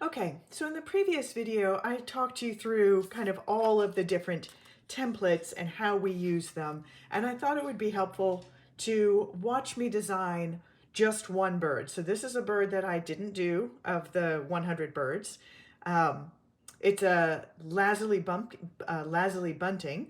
Okay, so in the previous video, I talked you through kind of all of the different templates and how we use them. And I thought it would be helpful to watch me design just one bird. So this is a bird that I didn't do of the 100 birds. Um, it's a lazuli bunting.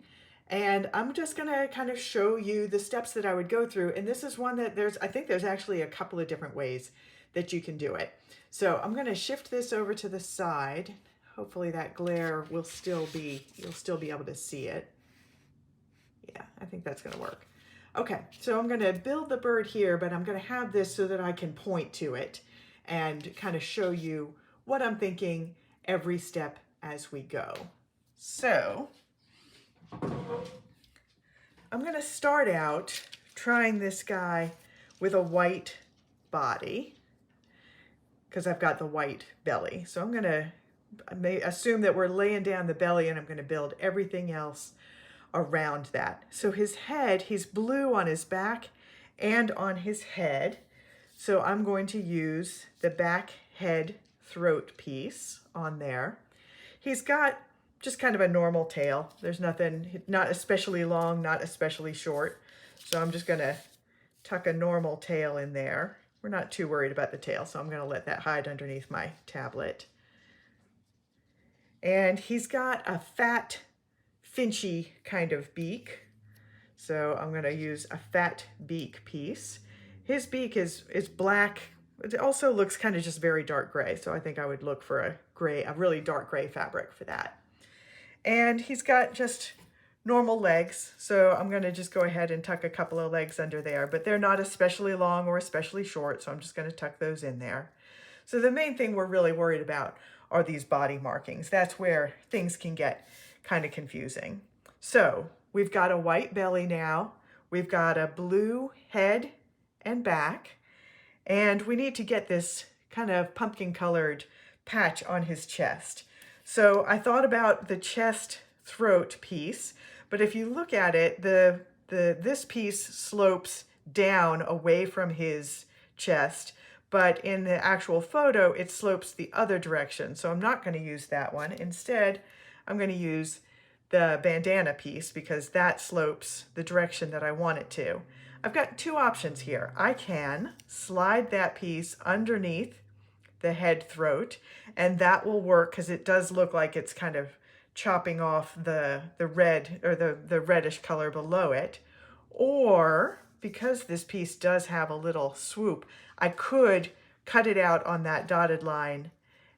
And I'm just gonna kind of show you the steps that I would go through. And this is one that I think there's actually a couple of different ways that you can do it. So I'm going to shift this over to the side. Hopefully that glare will still be, you'll still be able to see it. Yeah, I think that's going to work. Okay, so I'm going to build the bird here, but I'm going to have this so that I can point to it and kind of show you what I'm thinking every step as we go. So I'm going to start out trying this guy with a white body, because I've got the white belly. So I'm going to assume that we're laying down the belly, and I'm going to build everything else around that. So his head, he's blue on his back and on his head. So I'm going to use the back head throat piece on there. He's got just kind of a normal tail. There's nothing, not especially long, not especially short. So I'm just going to tuck a normal tail in there. We're not too worried about the tail, so I'm going to let that hide underneath my tablet. And he's got a fat, finchy kind of beak. So I'm going to use a fat beak piece. His beak is black. It also looks kind of just very dark gray. So I think I would look for a really dark gray fabric for that. And he's got just normal legs. So I'm going to just go ahead and tuck a couple of legs under there, but they're not especially long or especially short. So I'm just going to tuck those in there. So the main thing we're really worried about are these body markings. That's where things can get kind of confusing. So we've got a white belly now. We've got a blue head and back. And we need to get this kind of pumpkin colored patch on his chest. So I thought about the chest throat piece, but if you look at it, this piece slopes down away from his chest, but in the actual photo, it slopes the other direction. So I'm not going to use that one. Instead, I'm going to use the bandana piece because that slopes the direction that I want it to. I've got two options here. I can slide that piece underneath the head throat, and that will work because it does look like it's kind of chopping off the red or the reddish color below it. Or because this piece does have a little swoop, I could cut it out on that dotted line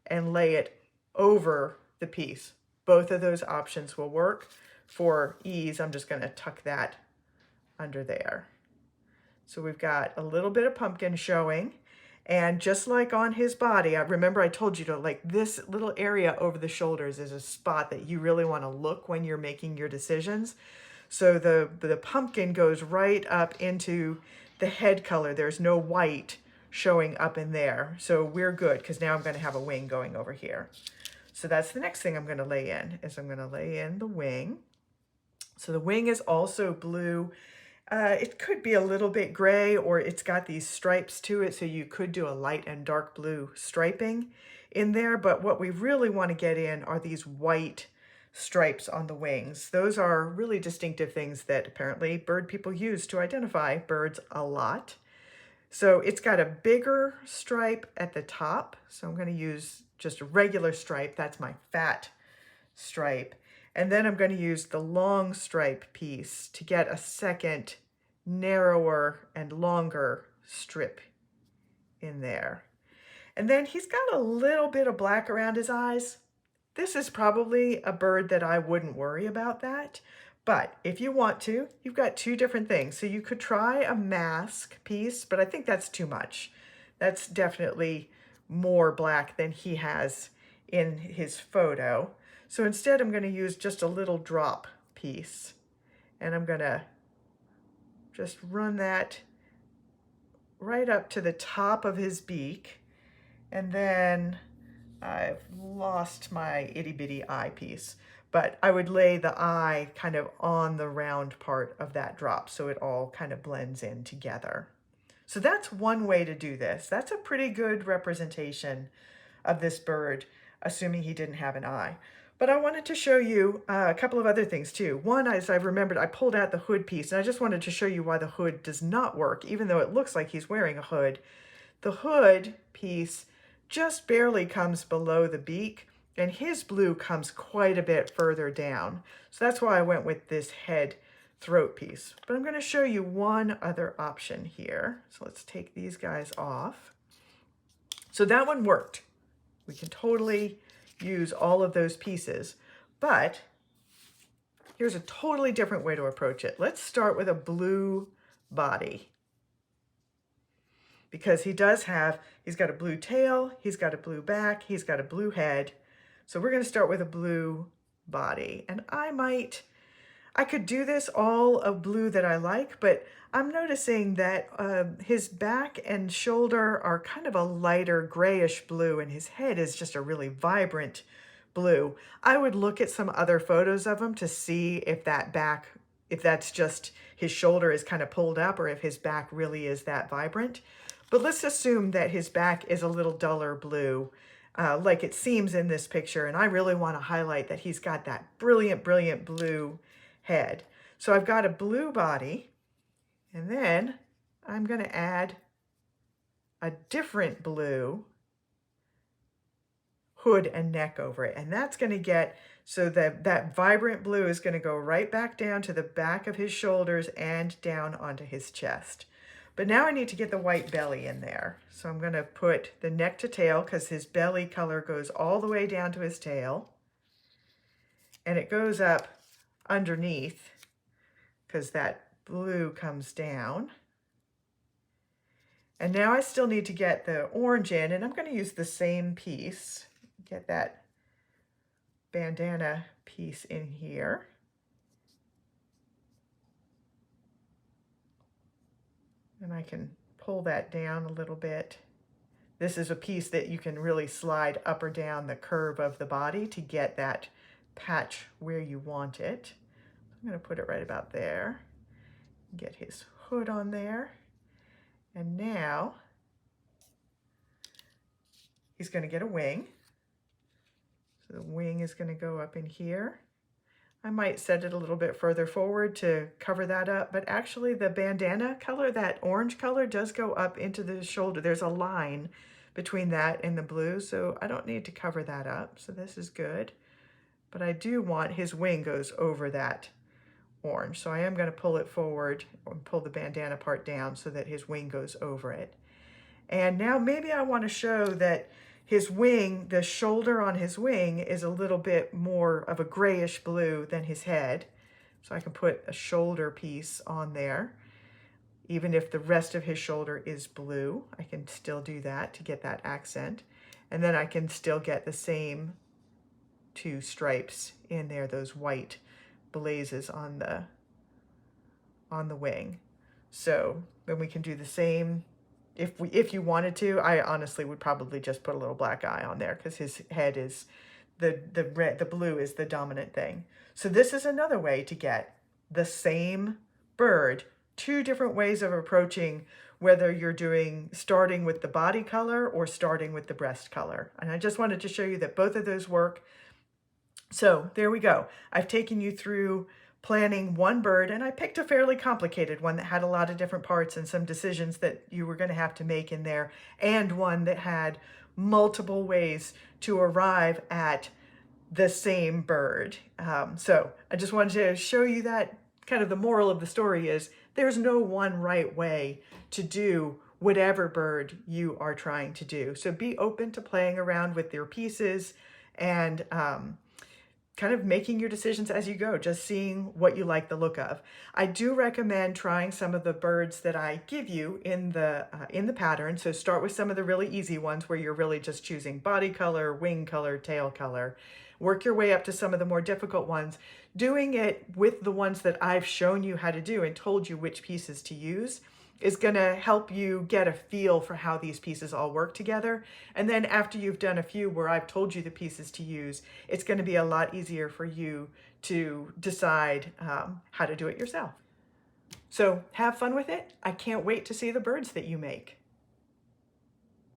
and lay it over the piece. Both of those options will work. For ease, I'm just going to tuck that under there. So we've got a little bit of pumpkin showing. And just like on his body, I remember I told you to, like, this little area over the shoulders is a spot that you really want to look when you're making your decisions. So the pumpkin goes right up into the head color. There's no white showing up in there. So we're good because now I'm going to have a wing going over here. So that's the next thing I'm going to lay in, is I'm going to lay in the wing. So the wing is also blue. It could be a little bit gray, or it's got these stripes to it, so you could do a light and dark blue striping in there. But what we really want to get in are these white stripes on the wings. Those are really distinctive things that apparently bird people use to identify birds a lot. So it's got a bigger stripe at the top. So I'm going to use just a regular stripe. That's my fat stripe. And then I'm going to use the long stripe piece to get a second narrower and longer strip in there. And then he's got a little bit of black around his eyes. This is probably a bird that I wouldn't worry about that. But if you want to, you've got two different things. So you could try a mask piece, but I think that's too much. That's definitely more black than he has in his photo. So instead, I'm going to use just a little drop piece, and I'm going to just run that right up to the top of his beak. And then I've lost my itty bitty eye piece, but I would lay the eye kind of on the round part of that drop so it all kind of blends in together. So that's one way to do this. That's a pretty good representation of this bird, assuming he didn't have an eye. But I wanted to show you a couple of other things too. One, as I remembered, I pulled out the hood piece, and I just wanted to show you why the hood does not work, even though it looks like he's wearing a hood. The hood piece just barely comes below the beak, and his blue comes quite a bit further down. So that's why I went with this head throat piece. But I'm going to show you one other option here. So let's take these guys off. So that one worked. We can totally use all of those pieces, but here's a totally different way to approach it. Let's start with a blue body, because he's got a blue tail, he's got a blue back, he's got a blue head. So we're going to start with a blue body, and I could do this all of blue that I like, but I'm noticing that his back and shoulder are kind of a lighter grayish blue, and his head is just a really vibrant blue. I would look at some other photos of him to see if that's just his shoulder is kind of pulled up, or if his back really is that vibrant. But let's assume that his back is a little duller blue, like it seems in this picture, and I really want to highlight that he's got that brilliant, brilliant blue head. So I've got a blue body, and then I'm going to add a different blue hood and neck over it. And that's going to get, so that vibrant blue is going to go right back down to the back of his shoulders and down onto his chest. But now I need to get the white belly in there. So I'm going to put the neck to tail, because his belly color goes all the way down to his tail. And it goes up underneath, because that blue comes down. And now I still need to get the orange in, and I'm going to use the same piece, get that bandana piece in here. And I can pull that down a little bit. This is a piece that you can really slide up or down the curve of the body to get that patch where you want it. I'm going to put it right about there. Get his hood on there. And now he's going to get a wing. So the wing is going to go up in here. I might set it a little bit further forward to cover that up, but actually the bandana color, that orange color, does go up into the shoulder. There's a line between that and the blue, so I don't need to cover that up. So this is good. But I do want his wing goes over that orange. So I am going to pull it forward and pull the bandana part down so that his wing goes over it. And now maybe I want to show that his wing, the shoulder on his wing, is a little bit more of a grayish blue than his head. So I can put a shoulder piece on there. Even if the rest of his shoulder is blue, I can still do that to get that accent. And then I can still get the same two stripes in there, those white blazes on the wing. So then we can do the same. If you wanted to, I honestly would probably just put a little black eye on there, because his head is the blue is the dominant thing. So this is another way to get the same bird, two different ways of approaching, whether you're starting with the body color or starting with the breast color. And I just wanted to show you that both of those work. So there we go. I've taken you through planning one bird, and I picked a fairly complicated one that had a lot of different parts and some decisions that you were going to have to make in there, and one that had multiple ways to arrive at the same bird. So I just wanted to show you that kind of the moral of the story is there's no one right way to do whatever bird you are trying to do. So be open to playing around with your pieces and kind of making your decisions as you go, just seeing what you like the look of. I do recommend trying some of the birds that I give you in the pattern. So start with some of the really easy ones where you're really just choosing body color, wing color, tail color. Work your way up to some of the more difficult ones, doing it with the ones that I've shown you how to do and told you which pieces to use is going to help you get a feel for how these pieces all work together. And then after you've done a few where I've told you the pieces to use, it's going to be a lot easier for you to decide how to do it yourself. So have fun with it. I can't wait to see the birds that you make.